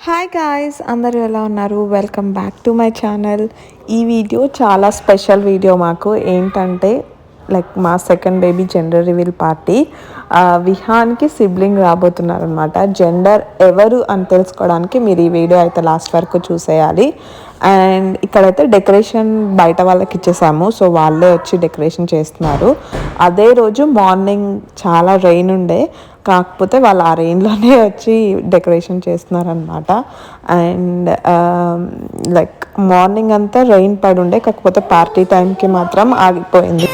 Hi guys, అందరూ ఎలా ఉన్నారు? Welcome back to my channel. ఈ వీడియో చాలా స్పెషల్ వీడియో. మాకు ఏంటంటే లైక్ మా second baby gender reveal party. విహాన్కి సిబ్లింగ్ రాబోతున్నారు అనమాట. జెండర్ ఎవరు అని తెలుసుకోవడానికి మీరు ఈ వీడియో అయితే లాస్ట్ వరకు చూసేయాలి. అండ్ ఇక్కడైతే డెకరేషన్ బయట వాళ్ళకి ఇచ్చేసాము, సో వాళ్ళే వచ్చి డెకరేషన్ చేస్తున్నారు. అదే రోజు మార్నింగ్ చాలా రెయిన్ ఉండే, కాకపోతే వాళ్ళు ఆ రెయిన్లోనే వచ్చి డెకరేషన్ చేస్తున్నారనమాట. అండ్ లైక్ మార్నింగ్ అంతా రెయిన్ పడి ఉండే, కాకపోతే పార్టీ టైంకి మాత్రం ఆగిపోయింది.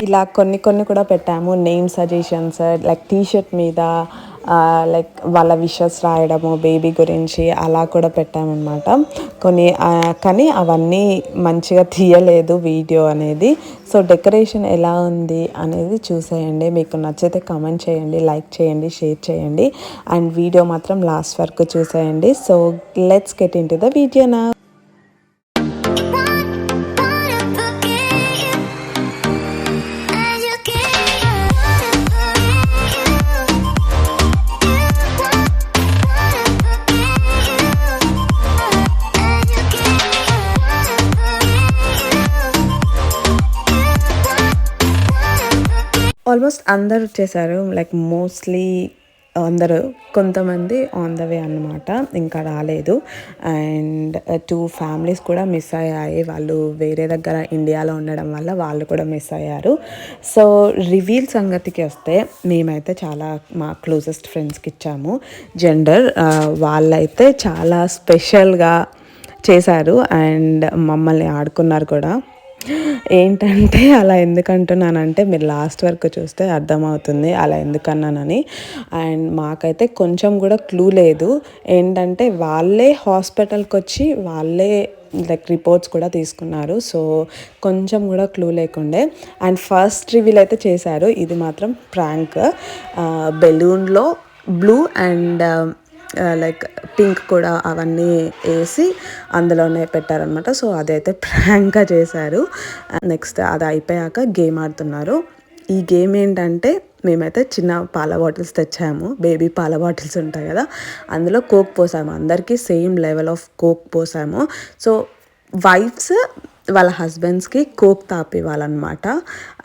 ఇలా కొన్ని కూడా పెట్టాము. నేమ్ సజెషన్స్ లైక్ టీషర్ట్ మీద లైక్ వాళ్ళ విషెస్ రాయడము బేబీ గురించి అలా కూడా పెట్టామన్నమాట. కానీ అవన్నీ మంచిగా తీయలేదు వీడియో అనేది. సో డెకరేషన్ ఎలా ఉంది అనేది చూసేయండి. మీకు నచ్చితే కామెంట్ చేయండి, లైక్ చేయండి, షేర్ చేయండి. అండ్ వీడియో మాత్రం లాస్ట్ వరకు చూసేయండి. So let's get in to the video నా. ఆల్మోస్ట్ అందరు వచ్చేసారు, లైక్ మోస్ట్లీ అందరూ. కొంతమంది ఆన్ ద వే అన్నమాట, ఇంకా రాలేదు. అండ్ 2 ఫ్యామిలీస్ కూడా మిస్ అయ్యాయి. వాళ్ళు వేరే దగ్గర ఇండియాలో ఉండడం వల్ల వాళ్ళు కూడా మిస్ అయ్యారు. సో రివీల్ సంగతికి వస్తే మేమైతే చాలా మా క్లోజెస్ట్ ఫ్రెండ్స్కి ఇచ్చాము జెండర్. వాళ్ళైతే చాలా స్పెషల్గా చేశారు అండ్ మమ్మల్ని ఆడుకున్నారు కూడా. ఏంటంటే అలా ఎందుకంటున్నానంటే మీరు లాస్ట్ వరకు చూస్తే అర్థమవుతుంది అలా ఎందుకన్నానని. అండ్ మాకైతే కొంచెం కూడా క్లూ లేదు. ఏంటంటే వాళ్ళే హాస్పిటల్కి వచ్చి వాళ్ళే లైక్ రిపోర్ట్స్ కూడా తీసుకున్నారు. సో కొంచెం కూడా క్లూ లేకుండే. అండ్ ఫస్ట్ రివీల్ అయితే చేశారు. ఇది మాత్రం ప్రాంక్. బెలూన్లో బ్లూ అండ్ లైక్ పింక్ కూడా అవన్నీ వేసి అందులోనే పెట్టారనమాట. సో అదైతే ప్రాంక్గా చేశారు. నెక్స్ట్ అది అయిపోయాక గేమ్ ఆడుతున్నారు. ఈ గేమ్ ఏంటంటే మేమైతే చిన్న పాల బాటిల్స్ తెచ్చాము. బేబీ పాల బాటిల్స్ ఉంటాయి కదా, అందులో కోక్ పోసాము. అందరికీ సేమ్ లెవెల్ ఆఫ్ కోక్ పోసాము. సో వైఫ్స్ వాళ్ళ హస్బెండ్స్కి కోక్ తాపివ్వాలన్నమాట.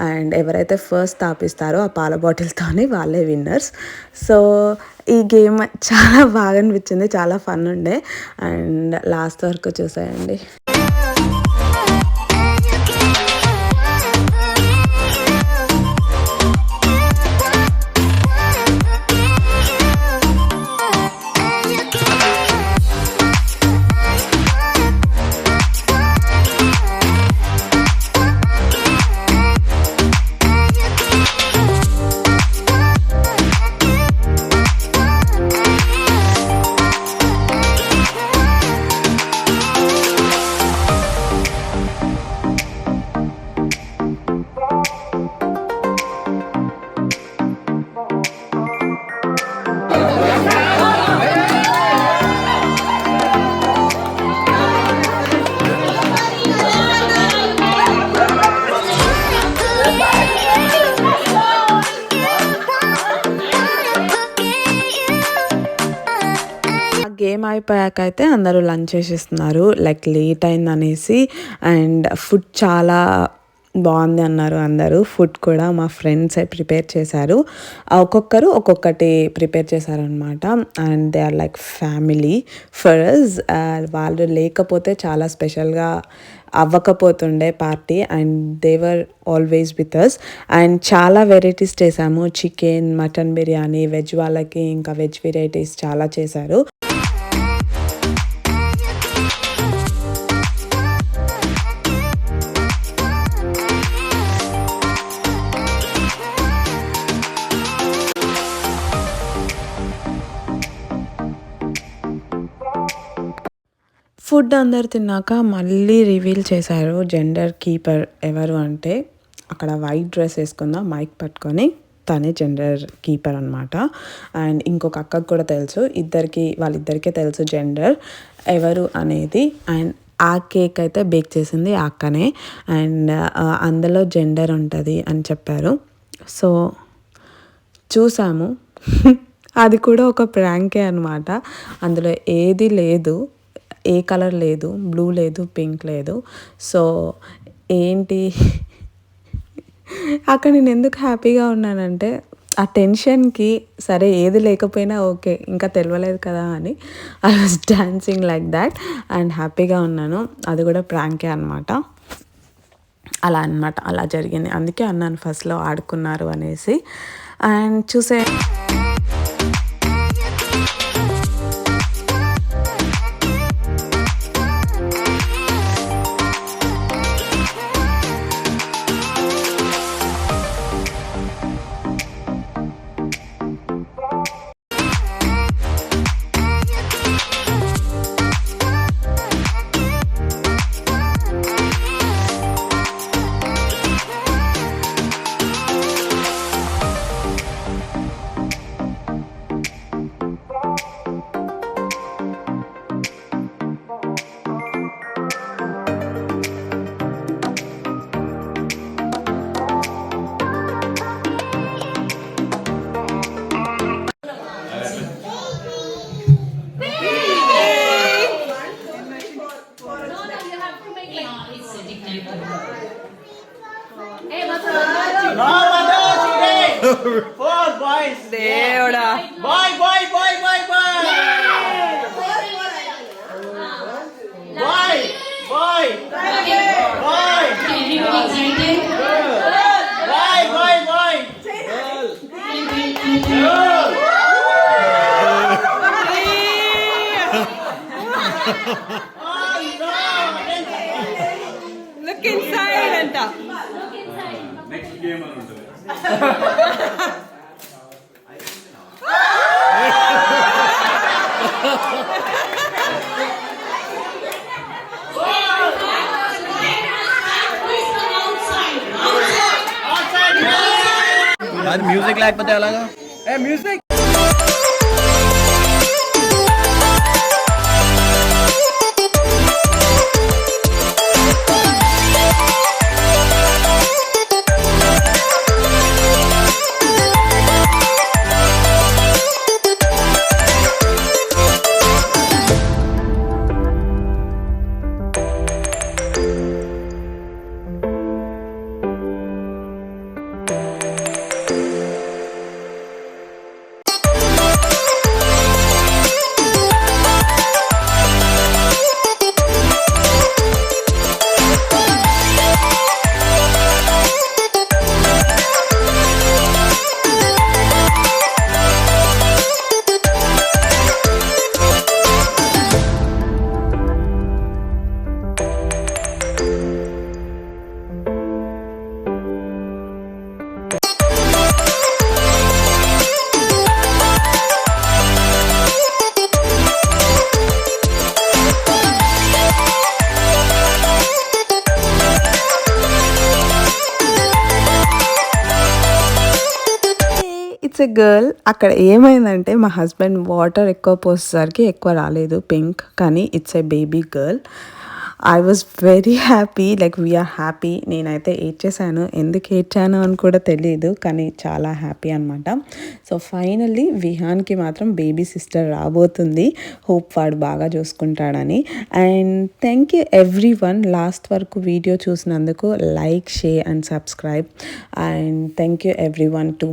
అండ్ ఎవరైతే ఫస్ట్ తాపిస్తారో ఆ పాల బాటిల్తోని వాళ్ళే విన్నర్స్. సో ఈ గేమ్ చాలా బాగా అనిపించింది, చాలా ఫన్ ఉండే. అండ్ లాస్ట్ వరకు చూసేయండి. గేమ్ అయిపోయాక అయితే అందరూ లంచ్ చేసేస్తున్నారు. లైక్ లేట్ అయింది అనేసి. అండ్ ఫుడ్ చాలా బాగుంది అన్నారు అందరూ. ఫుడ్ కూడా మా ఫ్రెండ్స్ ప్రిపేర్ చేశారు. ఒక్కొక్కరు ఒక్కొక్కటి ప్రిపేర్ చేశారనమాట. And they are like family for us. వాళ్ళు లేకపోతే చాలా స్పెషల్గా అవ్వకపోతుండే party. And they're always with us. And చాలా వెరైటీస్ చేసాము. చికెన్, మటన్ బిర్యానీ, వెజ్ వాళ్ళకి ఇంకా వెజ్ వెరైటీస్ చాలా చేశారు. ఫుడ్ అందరు తిన్నాక మళ్ళీ రివీల్ చేశారు జెండర్ కీపర్ ఎవరు అంటే, అక్కడ వైట్ డ్రెస్ వేసుకుందా మైక్ పట్టుకొని తనే జెండర్ కీపర్ అనమాట. అండ్ ఇంకొక అక్కకు కూడా తెలుసు, వాళ్ళిద్దరికే తెలుసు జెండర్ ఎవరు అనేది. అండ్ ఆ కేక్ అయితే బేక్ చేసింది ఆ అక్కనే. అండ్ అందులో జెండర్ ఉంటుంది అని చెప్పారు. సో చూసాము. అది కూడా ఒక ప్రాంకే అనమాట. అందులో ఏది లేదు, ఏ కలర్ లేదు, బ్లూ లేదు, పింక్ లేదు. సో ఏంటి అక్కడ నేను ఎందుకు హ్యాపీగా ఉన్నానంటే, ఆ టెన్షన్కి సరే ఏది లేకపోయినా ఓకే, ఇంకా తెలియలేదు కదా అని I was dancing like that and హ్యాపీగా ఉన్నాను. అది కూడా ప్రాంకే అనమాట. అలా జరిగింది. అందుకే అన్నాను ఫస్ట్లో ఆడుకున్నారు అనేసి. అండ్ చూసే దేవుడా boy boy boy boy boy boy boy boy boy boy boy look inside అంట. నెక్స్ట్ గేమ్ అని ఉంటుంది. అది మ్యూజిక్ లేకపోతే ఎలాగా? Music it's a girl. అక్కడ ఏమైందంటే మా హస్బెండ్ వాటర్ ఎక్కువ పోసేసరికి ఎక్కువ రాలేదు పింక్, కానీ it's a baby girl. I was very happy, like we are happy. నేనైతే ఏడ్చేసాను, ఎందుకు ఏడ్చాను అని కూడా తెలియదు, కానీ చాలా హ్యాపీ అనమాట. సో ఫైనల్లీ విహాన్కి మాత్రం బేబీ సిస్టర్ రాబోతుంది. హోప్ వాడు బాగా చూసుకుంటాడని. And thank you everyone last వరకు వీడియో చూసినందుకు. Like, share and subscribe. And thank you everyone to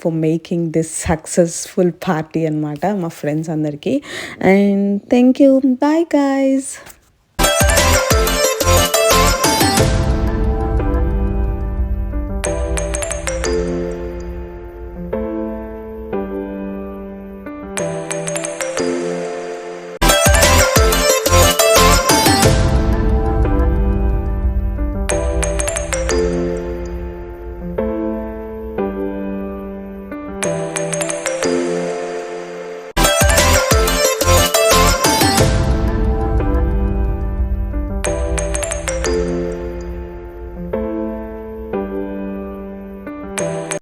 for making this successful party అనమాట మా ఫ్రెండ్స్ అందరికీ. And thank you. Bye guys.